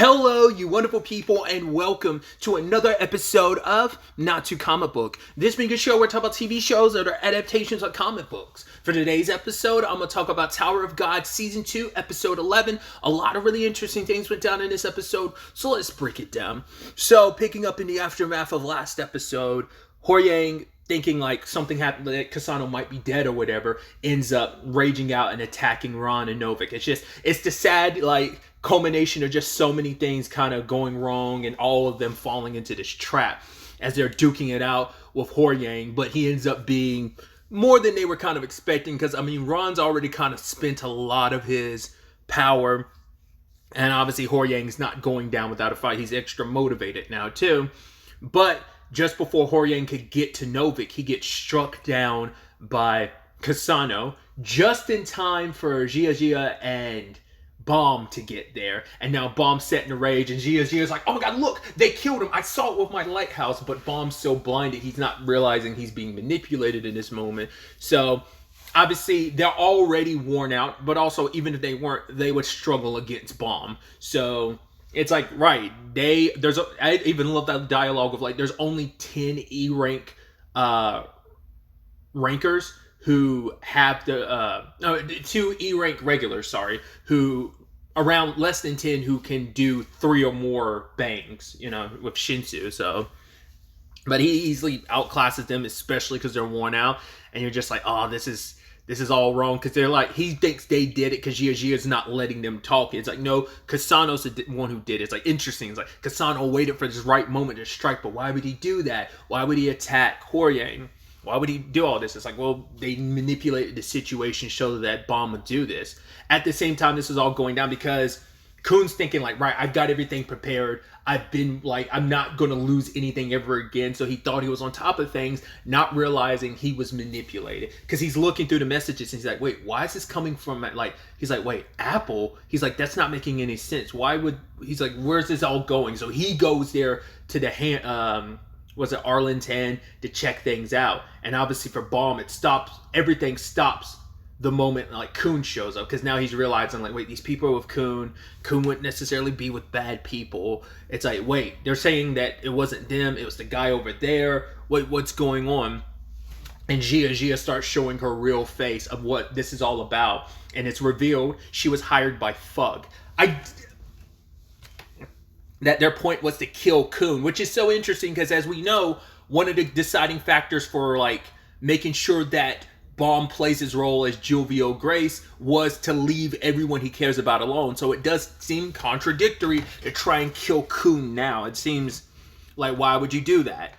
Hello, you wonderful people, and welcome to another episode of Not Too Comic Book. This being a show where we talk about TV shows that are adaptations of comic books. For today's episode, I'm going to talk about Tower of God Season 2, Episode 11. A lot of really interesting things went down in this episode, so let's break it down. So, picking up in the aftermath of last episode, Hor-Yang, thinking like something happened, that Kasano might be dead or whatever, ends up raging out and attacking Ron and Novik. It's the sad, culmination of just so many things kind of going wrong and all of them falling into this trap as they're duking it out with Hor-Yang, but he ends up being more than they were kind of expecting, because Ron's already kind of spent a lot of his power, and obviously Hor-Yang's not going down without a fight. He's extra motivated now too, but just before Hor-Yang could get to Novik, he gets struck down by Kasano just in time for Gia and Bomb to get there, and now Bomb's set in a rage, and Gia's like, oh my god, look, they killed him, I saw it with my lighthouse, but Bomb's so blinded, he's not realizing he's being manipulated in this moment. So obviously they're already worn out, but also even if they weren't, they would struggle against Bomb. So it's like, right, I even love that dialogue of there's only 10 E rank rankers who have the 2 E rank regulars, who around less than 10 who can do 3 or more bangs, with Shinsu. So, but he easily outclasses them, especially because they're worn out, and you're just like, oh, this is all wrong, because they're like, he thinks they did it because Gia's not letting them talk. It's like, no, Kasano's the one who did it. It's like interesting. It's like Kasano waited for this right moment to strike, but why would he do that? Why would he attack Hor-Yang? Why would he do all this? It's like, well, they manipulated the situation so that Bomb would do this. At the same time, this is all going down because Kun's thinking right, I've got everything prepared. I've been I'm not going to lose anything ever again. So he thought he was on top of things, not realizing he was manipulated. Because he's looking through the messages and he's like, wait, why is this coming from, he's like, wait, Apple? He's like, that's not making any sense. He's like, where's this all going? So he goes there to the Arlington to check things out. And obviously for Bomb, everything stops the moment Kun shows up, because now he's realizing wait, these people are with Kun wouldn't necessarily be with bad people. It's like, wait, they're saying that it wasn't them, it was the guy over there. Wait, what's going on? And Gia starts showing her real face of what this is all about, and it's revealed she was hired by Fug. That their point was to kill Kun, which is so interesting because, as we know, one of the deciding factors for making sure that Bomb plays his role as Jovial Grace was to leave everyone he cares about alone. So it does seem contradictory to try and kill Kun now. It seems like, why would you do that?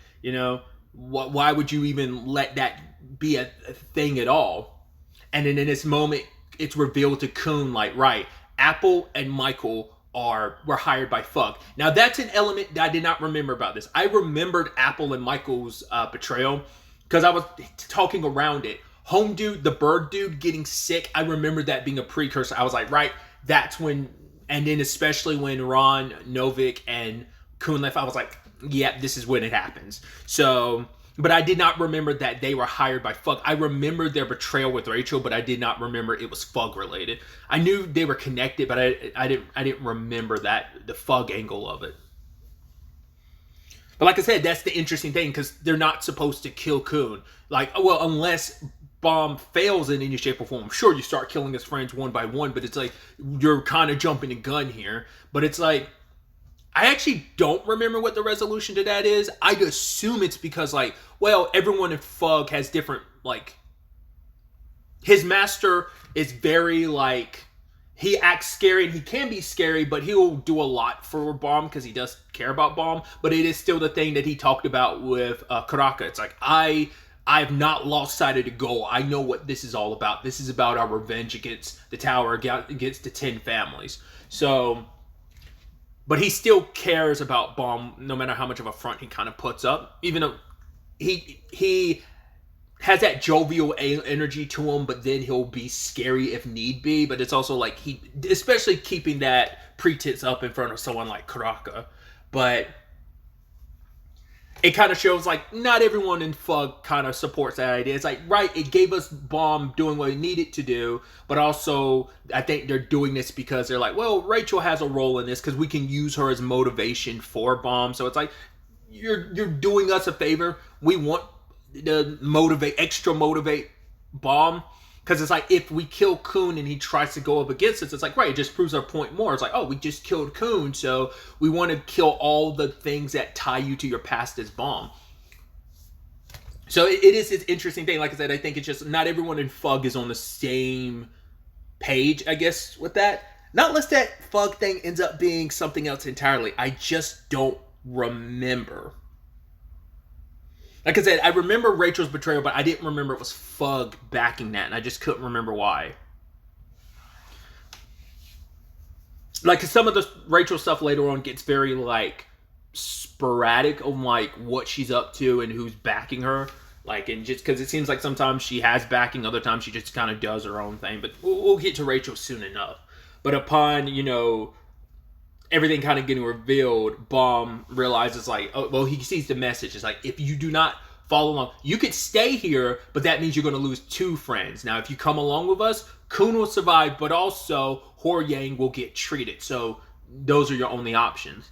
Why would you even let that be a thing at all? And then in this moment, it's revealed to Kun right, Apple and Michael were hired by Fug. Now that's an element that I did not remember about this. I remembered Apple and Michael's betrayal because I was talking around it. Home dude, the bird dude getting sick, I remember that being a precursor. I was like, right, that's when, and then especially when Ron, Novik, and Kun left, I was like, yeah, this is when it happens. So, but I did not remember that they were hired by Fug. I remembered their betrayal with Rachel, but I did not remember it was Fug related. I knew they were connected, but I didn't remember the Fug angle of it. But like I said, that's the interesting thing, because they're not supposed to kill Kun. Unless Bomb fails in any shape or form. Sure, you start killing his friends one by one, but it's like, you're kind of jumping the gun here. But it's like, I actually don't remember what the resolution to that is. I'd assume it's because, everyone in Fug has different, his master is very, he acts scary, and he can be scary, but he'll do a lot for Bomb because he does care about Bomb. But it is still the thing that he talked about with Karaka. It's like, I've not lost sight of the goal. I know what this is all about. This is about our revenge against the tower, against the 10 families. So, but he still cares about Bomb, no matter how much of a front he kind of puts up. Even though he has that jovial energy to him, but then he'll be scary if need be. But it's also especially keeping that pretense up in front of someone like Karaka. But it kind of shows like not everyone in Fug kind of supports that idea. It's like, right, it gave us Bomb doing what it needed to do, but also I think they're doing this because they're like, well, Rachel has a role in this because we can use her as motivation for Bomb. So it's like, you're doing us a favor. We want to motivate Bomb. Because it's like, if we kill Coon and he tries to go up against us, it's like, right, it just proves our point more. It's like, oh, we just killed Coon, so we want to kill all the things that tie you to your past as Bomb. So it is this interesting thing. Like I said, I think it's just not everyone in Fug is on the same page, I guess, with that. Not unless that Fug thing ends up being something else entirely. I just don't remember. Like I said, I remember Rachel's betrayal, but I didn't remember it was Fug backing that, and I just couldn't remember why. Like, some of the Rachel stuff later on gets very, like, sporadic on, like, what she's up to and who's backing her. Like, and just because it seems like sometimes she has backing, other times she just kind of does her own thing. But we'll get to Rachel soon enough. But upon, you know, everything kind of getting revealed, Bomb realizes, like, oh, well, he sees the message. It's like, if you do not follow along, you could stay here, but that means you're going to lose 2 friends. Now, if you come along with us, Kun will survive, but also Hor Yang will get treated. So those are your only options.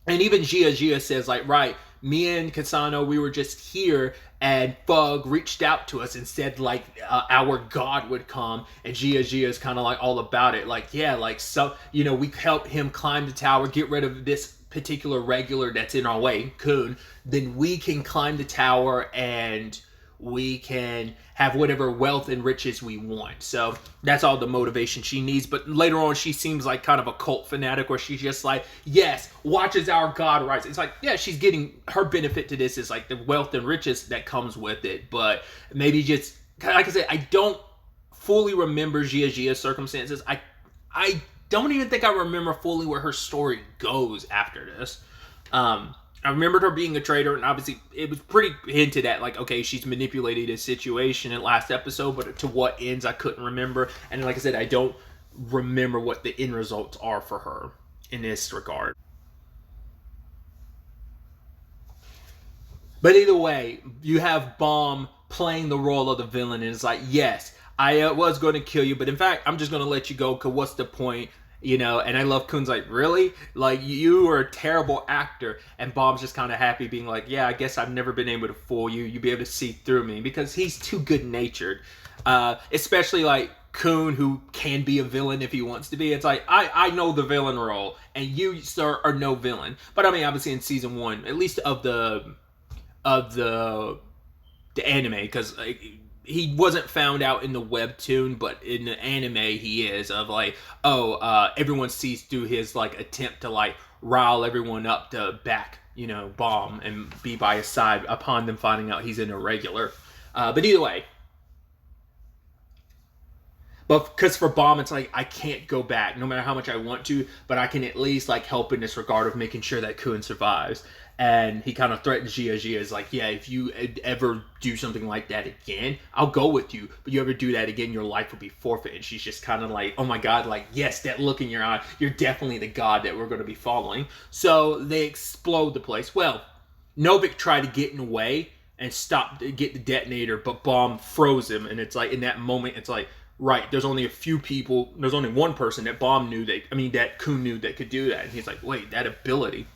And even Gia says, like, right, me and Kasano, we were just here, and Fug reached out to us and said, like, our God would come, and Gia is kind of, like, all about it. Like, yeah, like, so, you know, we helped him climb the tower, get rid of this particular regular that's in our way, Kun, then we can climb the tower, and we can have whatever wealth and riches we want. So that's all the motivation she needs. But later on, she seems like kind of a cult fanatic where she's just like, yes, watch as our God rise. It's like, yeah, she's getting her benefit to this is like the wealth and riches that comes with it. But maybe just, like I said, I don't fully remember Gia's circumstances. I don't even think I remember fully where her story goes after this. I remembered her being a traitor, and obviously it was pretty hinted at, like, okay, she's manipulated a situation in last episode, but to what ends I couldn't remember. And like I said, I don't remember what the end results are for her in this regard. But either way, you have Bomb playing the role of the villain, and it's like, yes, I was going to kill you, but in fact, I'm just going to let you go, because what's the point? You know, and I love Kun's like, really? Like, you are a terrible actor. And Bomb's just kind of happy being like, yeah, I guess I've never been able to fool you. You'll be able to see through me. Because he's too good-natured. Especially, like, Kun, who can be a villain if he wants to be. It's like, I know the villain role. And you, sir, are no villain. But, I mean, obviously in Season 1, at least of the anime, because he wasn't found out in the webtoon, but in the anime he is, of like, everyone sees through his like attempt to like rile everyone up to back, you know, Bomb and be by his side upon them finding out he's an irregular. But either way, but because for Bomb, it's like, I can't go back no matter how much I want to, but I can at least like help in this regard of making sure that Kun survives. And he kind of threatens Gia is like, yeah, if you ever do something like that again, I'll go with you. But you ever do that again, your life will be forfeit. And she's just kind of like, oh my God, like, yes, that look in your eye, you're definitely the God that we're going to be following. So they explode the place. Well, Novik tried to get in the way and get the detonator, but Bomb froze him. And it's like, in that moment, it's like, right, there's only a few people, there's only one person that Bomb knew that Kun knew that could do that. And he's like, wait, that ability.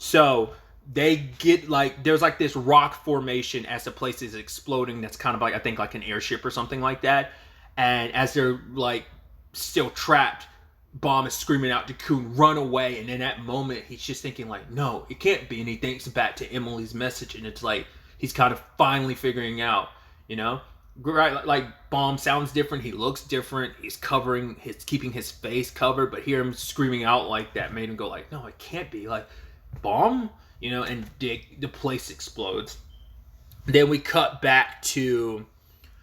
So they get like, there's like this rock formation as the place is exploding. That's kind of like, I think like an airship or something like that. And as they're like still trapped, Bomb is screaming out to Kun, run away. And in that moment, he's just thinking like, no, it can't be. And he thinks back to Emily's message. And it's like, he's kind of finally figuring out, you know, right? Like Bomb sounds different. He looks different. He's keeping his face covered. But hear him screaming out like that made him go like, no, it can't be. Like, Bomb, you know, and the place explodes. Then we cut back to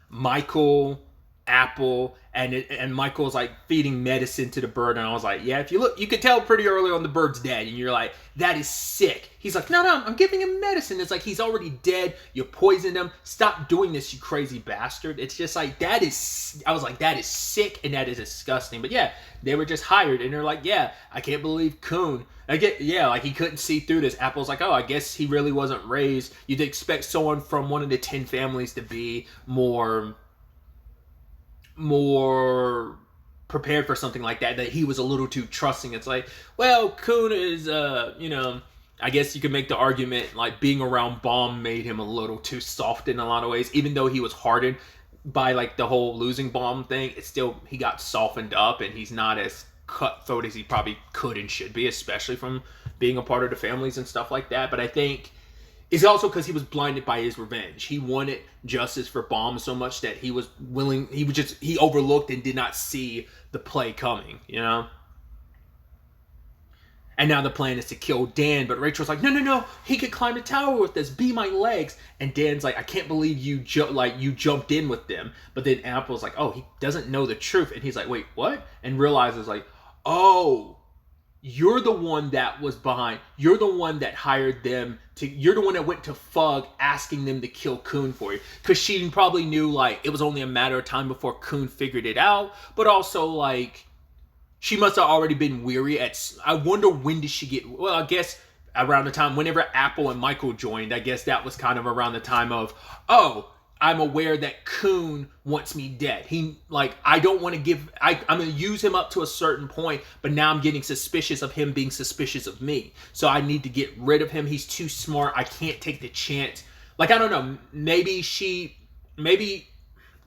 Michael, Apple, and Michael's like feeding medicine to the bird, and I was like, yeah, if you look, you could tell pretty early on the bird's dead, and you're like, that is sick. He's like, no, I'm giving him medicine. It's like, he's already dead. You poisoned him. Stop doing this, you crazy bastard. It's just like, I was like, that is sick and that is disgusting. But yeah, they were just hired, and they're like, yeah, I can't believe Coon. Like he couldn't see through this. Apple's like, oh, I guess he really wasn't raised. You'd expect someone from one of the 10 families to be more prepared for something like that he was a little too trusting. It's like, well, Coon is, I guess you could make the argument, like, being around Baum made him a little too soft in a lot of ways. Even though he was hardened by, like, the whole losing Baum thing, it's still, he got softened up, and he's not as cutthroat as he probably could and should be, especially from being a part of the families and stuff like that. But I think it's also because he was blinded by his revenge. He wanted justice for Baum so much that he overlooked and did not see the play coming, you know? And now the plan is to kill Dan, but Rachel's like, no, he could climb the tower with us, be my legs. And Dan's like, I can't believe you jumped in with them. But then Apple's like, oh, he doesn't know the truth. And he's like, wait, what? And realizes like, oh, you're the one that was behind. You're the one that hired them you're the one that went to Fug asking them to kill Coon for you. Because she probably knew, like, it was only a matter of time before Coon figured it out. But also, like, she must have already been weary I wonder when did she get, well, I guess around the time, whenever Apple and Michael joined, I guess that was kind of around the time of, oh, I'm aware that Coon wants me dead. I don't want to I'm going to use him up to a certain point, but now I'm getting suspicious of him being suspicious of me. So I need to get rid of him. He's too smart. I can't take the chance. Like, I don't know. Maybe,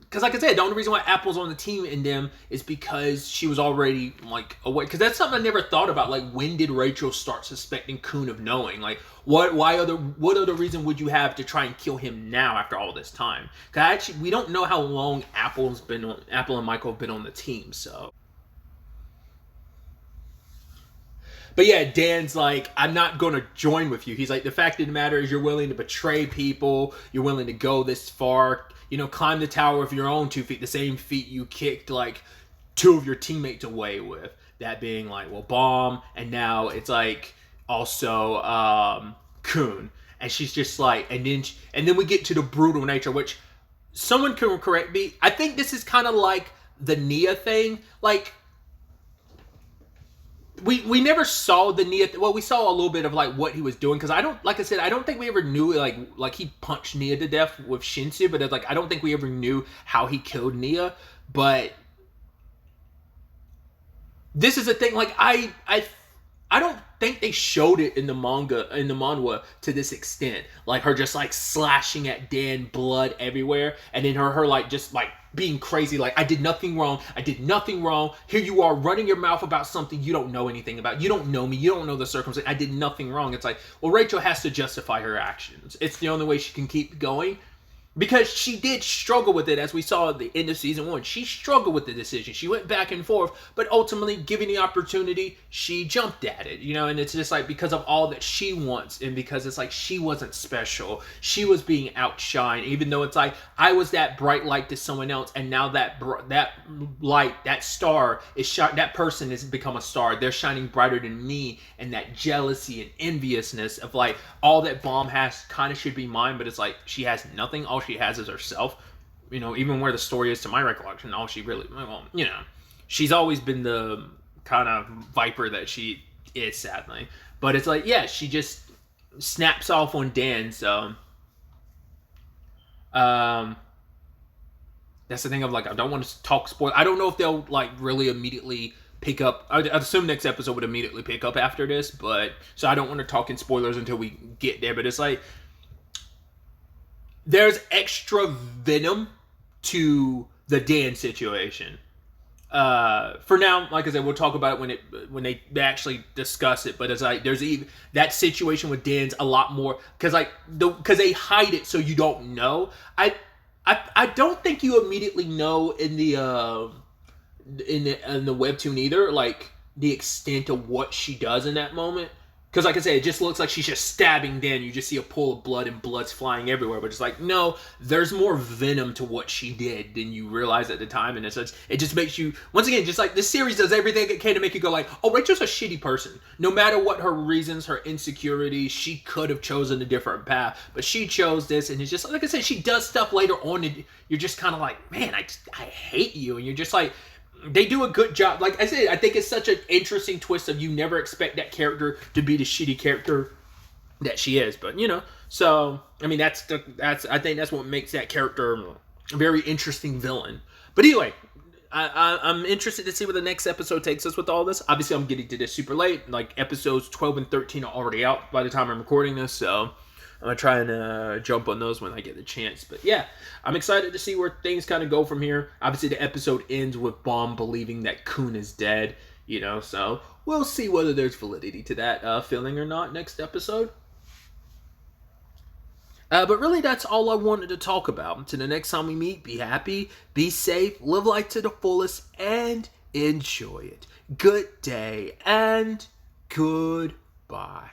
because like I said, the only reason why Apple's on the team in them is because she was already, like, aware. Because that's something I never thought about. Like, when did Rachel start suspecting Coon of knowing? Like, what other reason would you have to try and kill him now after all this time? Because actually, we don't know how long Apple and Michael have been on the team, so. But yeah, Dan's like, I'm not going to join with you. He's like, the fact of the matter is you're willing to betray people. You're willing to go this far. You know, climb the tower with your own 2 feet. The same feet you kicked, like, 2 of your teammates away with. That being, like, well, Baum. And now it's, like, also Coon. And she's just like, and then we get to the brutal nature, which someone can correct me. I think this is kind of like the Nia thing. Like, we never saw the Nia. Well, we saw a little bit of like what he was doing, because I don't think we ever knew like he punched Nia to death with Shinsu, but it's like I don't think we ever knew how he killed Nia. But this is a thing. Like I don't think they showed it in the manhwa to this extent. Like her just like slashing at Dan, blood everywhere, and then her like just like being crazy, like, I did nothing wrong. Here you are running your mouth about something you don't know anything about. You don't know me. You don't know the circumstance. I did nothing wrong. It's like, well, Rachel has to justify her actions. It's the only way she can keep going. Because she did struggle with it, as we saw at the end of season 1. She struggled with the decision. She went back and forth, but ultimately, given the opportunity, she jumped at it, you know? And it's just like, because of all that she wants, and because it's like, she wasn't special. She was being outshined, even though it's like, I was that bright light to someone else, and now that light, that star, that person has become a star. They're shining brighter than me, and that jealousy and enviousness of like, all that Baum has kind of should be mine, but it's like, she has nothing. All she has is herself, you know, even where the story is to my recollection, all she really, well, you know, she's always been the kind of viper that she is, sadly. But it's like, yeah, she just snaps off on Dan, so that's the thing of like, I don't want to talk spoil. I don't know if they'll like really immediately pick up. I'd assume next episode would immediately pick up after this, but so I don't want to talk in spoilers until we get there. But it's like, there's extra venom to the Dan situation. For now, like I said, we'll talk about it when they actually discuss it. But it's like, there's even that situation with Dan's a lot more, because like because they hide it so you don't know. I don't think you immediately know in the webtoon either, like the extent of what she does in that moment. Because like I said, it just looks like she's just stabbing Dan. You just see a pool of blood and blood's flying everywhere. But it's like, no, there's more venom to what she did than you realize at the time. And it just makes you, once again, just like this series does everything it can to make you go like, oh, Rachel's a shitty person. No matter what her reasons, her insecurities, she could have chosen a different path. But she chose this. And it's just, like I said, she does stuff later on. And you're just kind of like, man, I hate you. And you're just like, they do a good job. Like I said, I think it's such an interesting twist of you never expect that character to be the shitty character that she is. But, you know, so, I mean, I think that's what makes that character a very interesting villain. But anyway, I'm interested to see where the next episode takes us with all this. Obviously, I'm getting to this super late. Like, episodes 12 and 13 are already out by the time I'm recording this, so I'm going to try and jump on those when I get the chance. But yeah, I'm excited to see where things kind of go from here. Obviously, the episode ends with Bomb believing that Coon is dead, you know, so we'll see whether there's validity to that feeling or not next episode. But really, that's all I wanted to talk about. Until the next time we meet, be happy, be safe, live life to the fullest, and enjoy it. Good day, and goodbye.